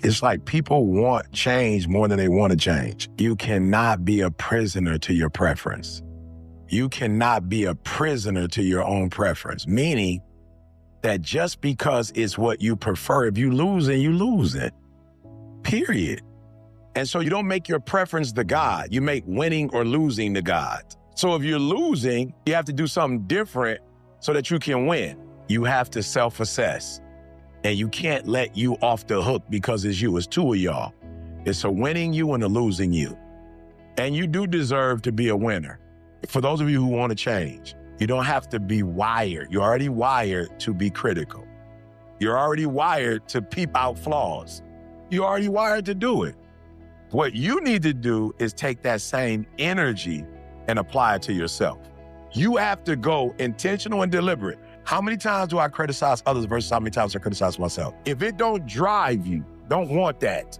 It's like people want change more than they want to change. You cannot be a prisoner to your preference. You cannot be a prisoner to your own preference, meaning that just because it's what you prefer, if you lose it, you lose it, period. And so you don't make your preference the God. You make winning or losing the God. So if you're losing, you have to do something different so that you can win. You have to self-assess. And you can't let you off the hook because it's you. It's two of y'all. It's a winning you and a losing you. And you do deserve to be a winner. For those of you who want to change, you don't have to be wired. You're already wired to be critical. You're already wired to peep out flaws. You're already wired to do it. What you need to do is take that same energy and apply it to yourself. You have to go intentional and deliberate. How many times do I criticize others versus how many times I criticize myself? If it don't drive you, don't want that.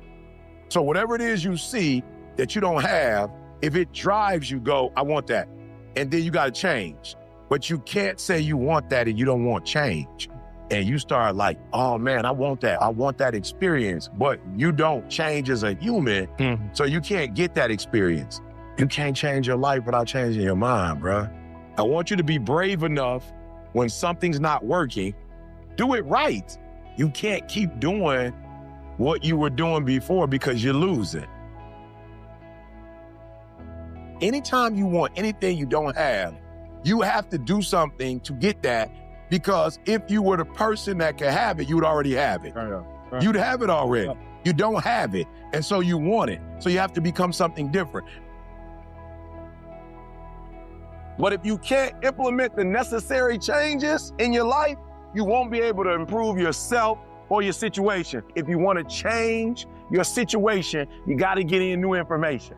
So whatever it is you see that you don't have, if it drives you, go, I want that. And then you got to change. But you can't say you want that and you don't want change. And you start like, oh man, I want that. I want that experience. But you don't change as a human, so you can't get that experience. You can't change your life without changing your mind, bruh. I want you to be brave enough when something's not working, do it right. You can't keep doing what you were doing before because you're losing. Anytime you want anything you don't have, you have to do something to get that, because if you were the person that could have it, you would already have it. Right. You'd have it already. Yeah. You don't have it, and so you want it. So you have to become something different. But if you can't implement the necessary changes in your life, you won't be able to improve yourself or your situation. If you want to change your situation, you got to get in new information.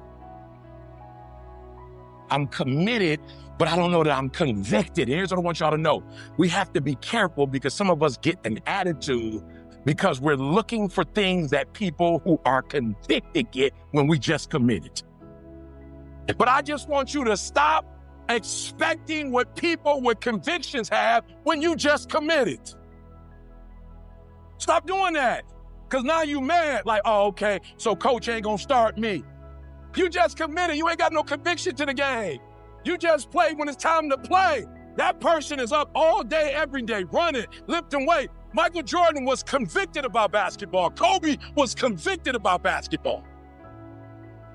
I'm committed, but I don't know that I'm convicted. Here's what I want y'all to know. We have to be careful because some of us get an attitude because we're looking for things that people who are convicted get when we just committed. But I just want you to stop expecting what people with convictions have when you just committed. Stop doing that. Because now you mad, like, oh, okay, so coach ain't gonna start me. You just committed. You ain't got no conviction to the game. You just play when it's time to play. That person is up all day, every day, running, lifting weight. Michael Jordan was convicted about basketball. Kobe was convicted about basketball.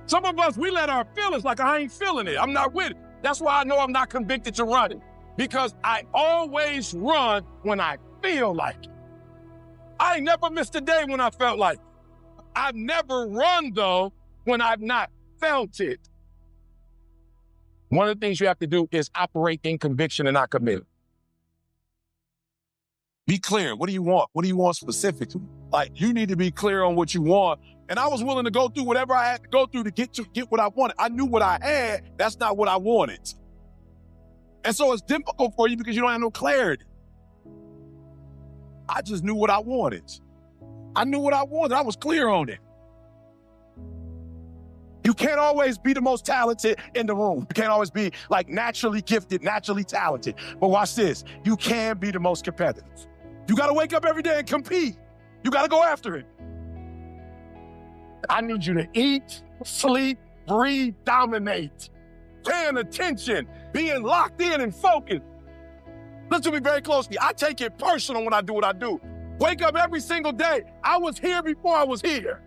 Some of us, we let our feelings, like, I ain't feeling it. I'm not with it. That's why I know I'm not convicted to running, because I always run when I feel like it. I ain't never missed a day when I felt like it. I've never run, though, when I've not felt it. One of the things you have to do is operate in conviction and not commit. Be clear. What do you want? What do you want specifically? Like, you need to be clear on what you want. And I was willing to go through whatever I had to go through to get what I wanted. I knew what I had. That's not what I wanted. And so it's difficult for you because you don't have no clarity. I just knew what I wanted. I knew what I wanted. I was clear on it. You can't always be the most talented in the room. You can't always be like naturally gifted, naturally talented. But watch this. You can be the most competitive. You got to wake up every day and compete. You got to go after it. I need you to eat, sleep, breathe, dominate. Paying attention, being locked in and focused. Listen to me very closely. I take it personal when I do what I do. Wake up every single day. I was here before I was here.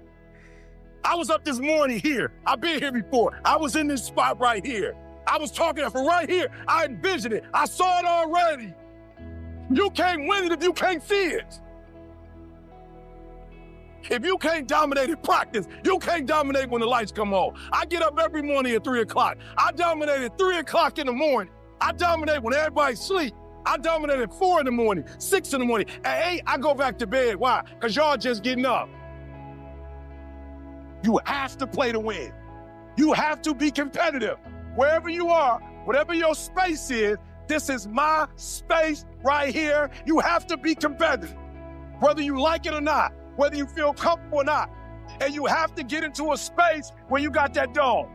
I was up this morning here. I've been here before. I was in this spot right here. I was talking from right here. I envisioned it. I saw it already. You can't win it if you can't see it. If you can't dominate in practice, you can't dominate when the lights come on. I get up every morning at 3 o'clock. I dominate at 3 o'clock in the morning. I dominate when everybody's asleep. I dominate at 4 in the morning, 6 in the morning. At 8, I go back to bed. Why? Because y'all just getting up. You have to play to win. You have to be competitive. Wherever you are, whatever your space is, this is my space right here. You have to be competitive, whether you like it or not, whether you feel comfortable or not. And you have to get into a space where you got that dog.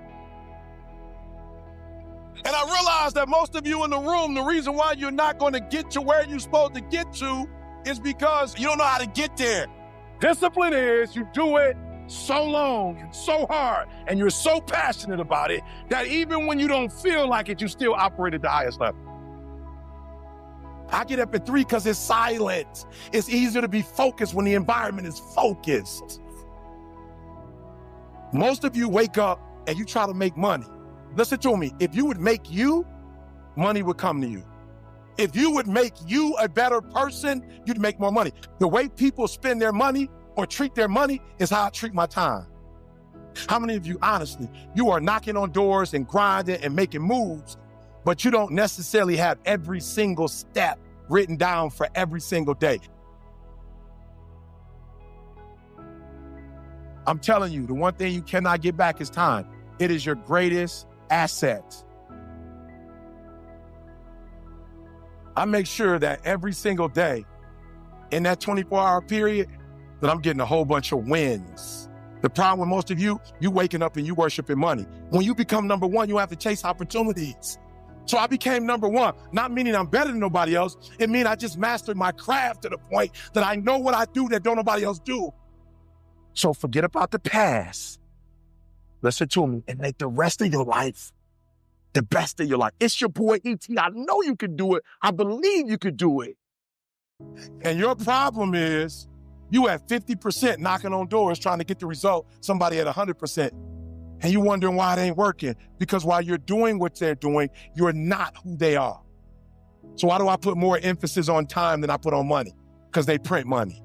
And I realize that most of you in the room, the reason why you're not going to get to where you're supposed to get to is because you don't know how to get there. Discipline is you do it so long and so hard and you're so passionate about it that even when you don't feel like it, you still operate at the highest level. I get up at 3 because it's silent. It's easier to be focused when the environment is focused. Most of you wake up and you try to make money. Listen to me. If you would make you, money would come to you. If you would make you a better person, you'd make more money. The way people spend their money or treat their money is how I treat my time. How many of you, honestly, you are knocking on doors and grinding and making moves, but you don't necessarily have every single step written down for every single day? I'm telling you, the one thing you cannot get back is time. It is your greatest asset. I make sure that every single day in that 24-hour period that I'm getting a whole bunch of wins. The problem with most of you waking up and you worshiping money. When you become number one, you have to chase opportunities. So I became number one, not meaning I'm better than nobody else. It means I just mastered my craft to the point that I know what I do that don't nobody else do. So forget about the past. Listen to me and make the rest of your life the best of your life. It's your boy E.T. I know you can do it. I believe you could do it. And your problem is you at 50% knocking on doors trying to get the result, somebody at 100%. And you wondering why it ain't working. Because while you're doing what they're doing, you're not who they are. So why do I put more emphasis on time than I put on money? Because they print money.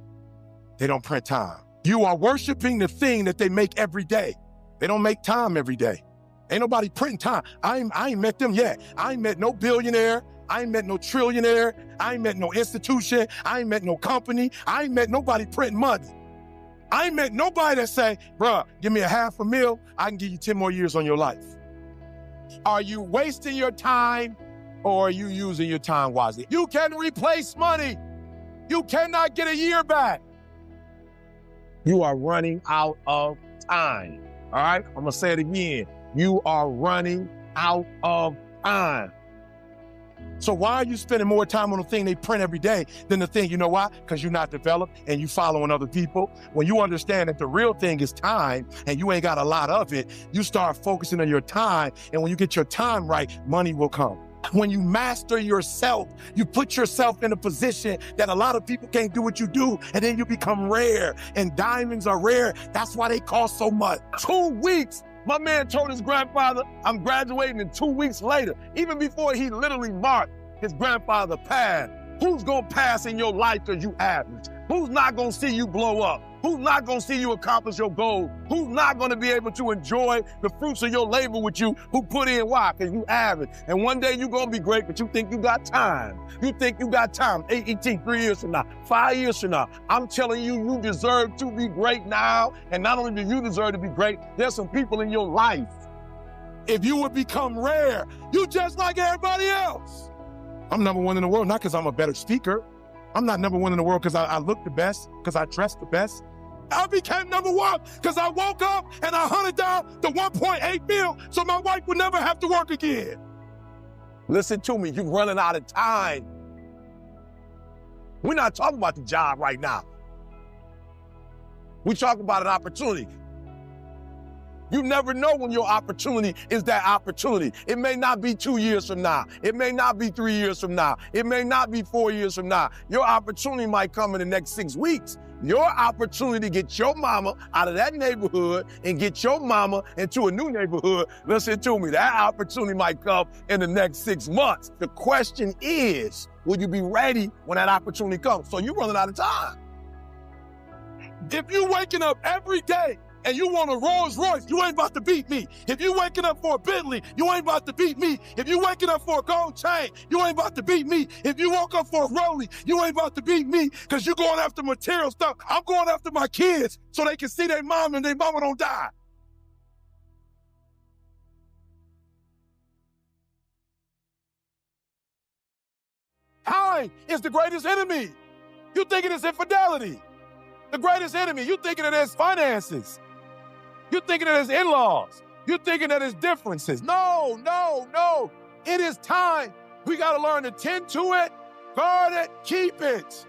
They don't print time. You are worshiping the thing that they make every day. They don't make time every day. Ain't nobody printing time. I ain't met them yet. I ain't met no billionaire. I ain't met no trillionaire. I ain't met no institution. I ain't met no company. I ain't met nobody printing money. I ain't met nobody that say, bruh, give me $500,000, I can give you 10 more years on your life. Are you wasting your time or are you using your time wisely? You can replace money. You cannot get a year back. You are running out of time. All right, I'm gonna say it again. You are running out of time. So why are you spending more time on the thing they print every day than the thing, you know why? Because you're not developed and you following other people. When you understand that the real thing is time and you ain't got a lot of it, you start focusing on your time. And when you get your time right, money will come. When you master yourself, you put yourself in a position that a lot of people can't do what you do, and then you become rare. And diamonds are rare. That's why they cost so much. 2 weeks. My man told his grandfather, I'm graduating, and 2 weeks later, even before he literally marked his grandfather path. Who's gonna pass in your life because you average? Who's not gonna see you blow up? Who's not gonna see you accomplish your goals? Who's not gonna be able to enjoy the fruits of your labor with you? Who put in why? Because you average. And one day you're gonna be great, but you think you got time. You think you got time. AET 3 years from now, 5 years from now. I'm telling you, you deserve to be great now. And not only do you deserve to be great, there's some people in your life. If you would become rare, you just like everybody else. I'm number one in the world, not because I'm a better speaker. I'm not number one in the world because I look the best, because I dress the best. I became number one because I woke up and I hunted down the 1.8 mil so my wife would never have to work again. Listen to me, you're running out of time. We're not talking about the job right now. We talk about an opportunity. You never know when your opportunity is that opportunity. It may not be 2 years from now. It may not be 3 years from now. It may not be 4 years from now. Your opportunity might come in the next 6 weeks. Your opportunity to get your mama out of that neighborhood and get your mama into a new neighborhood, listen to me, that opportunity might come in the next 6 months. The question is, will you be ready when that opportunity comes? So you're running out of time. If you're waking up every day and you want a Rolls Royce, you ain't about to beat me. If you waking up for a Bentley, you ain't about to beat me. If you waking up for a gold chain, you ain't about to beat me. If you woke up for a Rollie, you ain't about to beat me because you're going after material stuff. I'm going after my kids so they can see their mom and their mama don't die. Time is the greatest enemy. You thinking it's infidelity. The greatest enemy. You thinking it is finances. You're thinking that it's in-laws. You're thinking that it's differences. No, no, no. It is time. We got to learn to tend to it, guard it, keep it.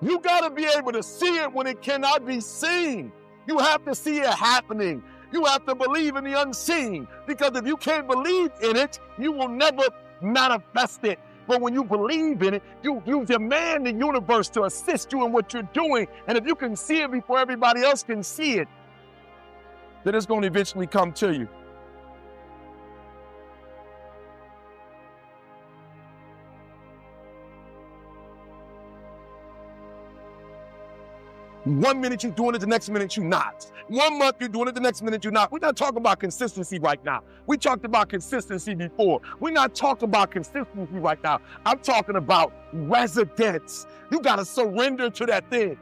You got to be able to see it when it cannot be seen. You have to see it happening. You have to believe in the unseen, because if you can't believe in it, you will never manifest it. But when you believe in it, you demand the universe to assist you in what you're doing. And if you can see it before everybody else can see it, then it's going to eventually come to you. One minute you're doing it, the next minute you're not. 1 month you're doing it, the next minute you're not. We're not talking about consistency right now. We talked about consistency before. We're not talking about consistency right now. I'm talking about residence. You got to surrender to that thing.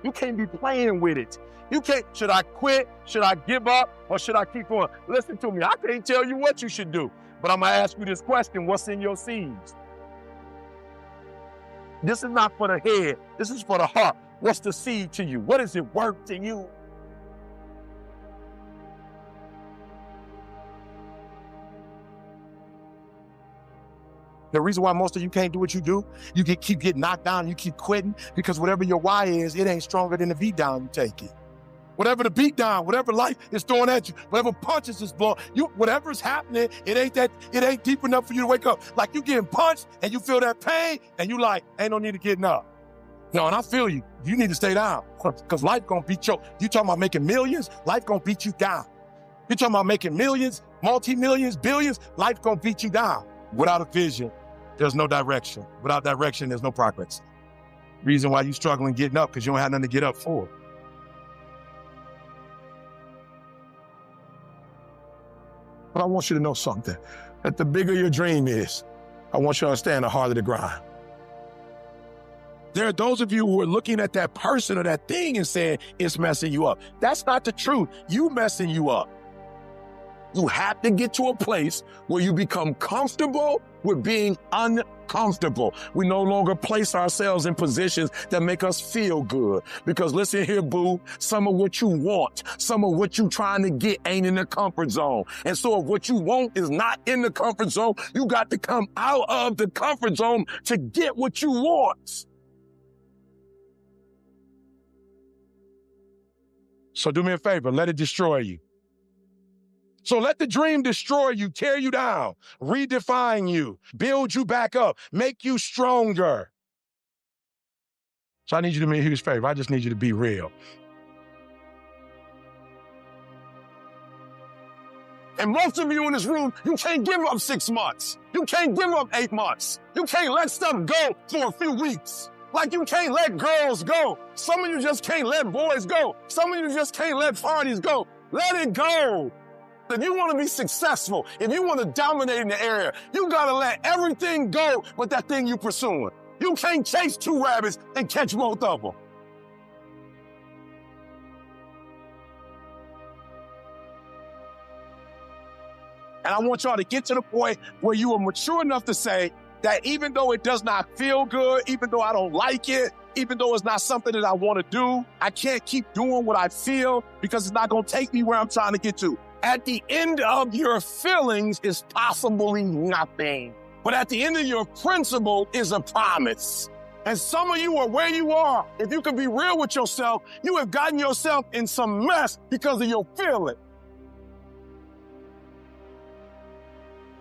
You can't be playing with it. You can't, should I quit? Should I give up? Or should I keep going? Listen to me. I can't tell you what you should do, but I'm going to ask you this question. What's in your seeds? This is not for the head. This is for the heart. What's the seed to you? What is it worth to you? The reason why most of you can't do what you do, you keep getting knocked down, you keep quitting, because whatever your why is, it ain't stronger than the beat down you take it. Whatever the beat down, whatever life is throwing at you, whatever punches is blowing, whatever's happening, it ain't deep enough for you to wake up. Like you getting punched and you feel that pain and you like, ain't no need to getting up. No, and I feel you. You need to stay down, because life gonna beat you. You talking about making millions, life gonna beat you down. You talking about making millions, multi-millions, billions, life gonna beat you down. Without a vision, there's no direction. Without direction, there's no progress. Reason why you struggling getting up, because you don't have nothing to get up for. But I want you to know something, that the bigger your dream is, I want you to understand the harder the grind. There are those of you who are looking at that person or that thing and saying, it's messing you up. That's not the truth. You messing you up. You have to get to a place where you become comfortable with being uncomfortable. We no longer place ourselves in positions that make us feel good. Because listen here, boo, some of what you want, some of what you trying to get ain't in the comfort zone. And so if what you want is not in the comfort zone, you got to come out of the comfort zone to get what you want. So do me a favor, let it destroy you. So let the dream destroy you, tear you down, redefine you, build you back up, make you stronger. So I need you to do me a huge favor. I just need you to be real. And most of you in this room, you can't give up 6 months. You can't give up 8 months. You can't let stuff go for a few weeks. Like you can't let girls go. Some of you just can't let boys go. Some of you just can't let parties go. Let it go. If you want to be successful, if you want to dominate in the area, you got to let everything go but that thing you're pursuing. You can't chase 2 rabbits and catch both of them. And I want y'all to get to the point where you are mature enough to say that even though it does not feel good, even though I don't like it, even though it's not something that I want to do, I can't keep doing what I feel because it's not going to take me where I'm trying to get to. At the end of your feelings is possibly nothing. But at the end of your principle is a promise. And some of you are where you are. If you can be real with yourself, you have gotten yourself in some mess because of your feeling.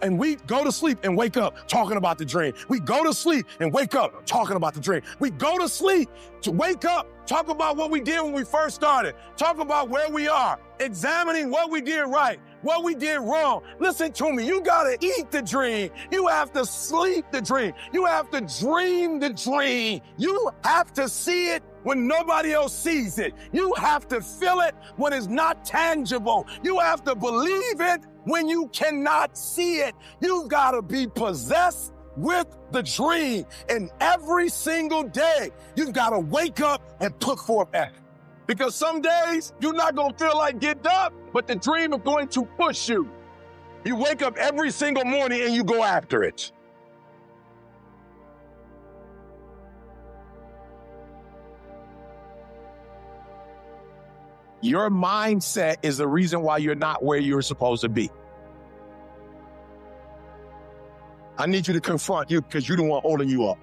And we go to sleep and wake up talking about the dream. We go to sleep and wake up talking about the dream. We go to sleep to wake up, talk about what we did when we first started, talk about where we are, examining what we did right, what we did wrong. Listen to me, you gotta eat the dream. You have to sleep the dream. You have to dream the dream. You have to see it when nobody else sees it. You have to feel it when it's not tangible. You have to believe it when you cannot see it. You've got to be possessed with the dream. And every single day, you've got to wake up and put forth effort. Because some days, you're not going to feel like getting up, but the dream is going to push you. You wake up every single morning and you go after it. Your mindset is the reason why you're not where you're supposed to be. I need you to confront you because you're the one holding you up.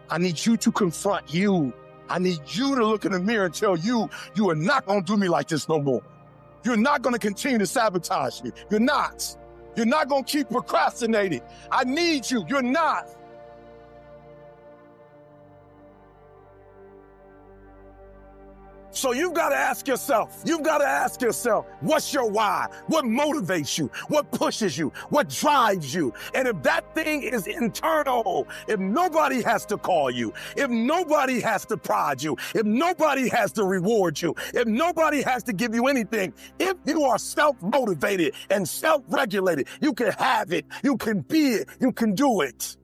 I need you to confront you I need you to look in the mirror and tell you, you are not going to do me like this no more. You're not going to continue to sabotage me. You're not. You're not going to keep procrastinating. I need you. You're not. So you've got to ask yourself, what's your why? What motivates you? What pushes you? What drives you? And if that thing is internal, if nobody has to call you, if nobody has to prod you, if nobody has to reward you, if nobody has to give you anything, if you are self-motivated and self-regulated, you can have it, you can be it, you can do it.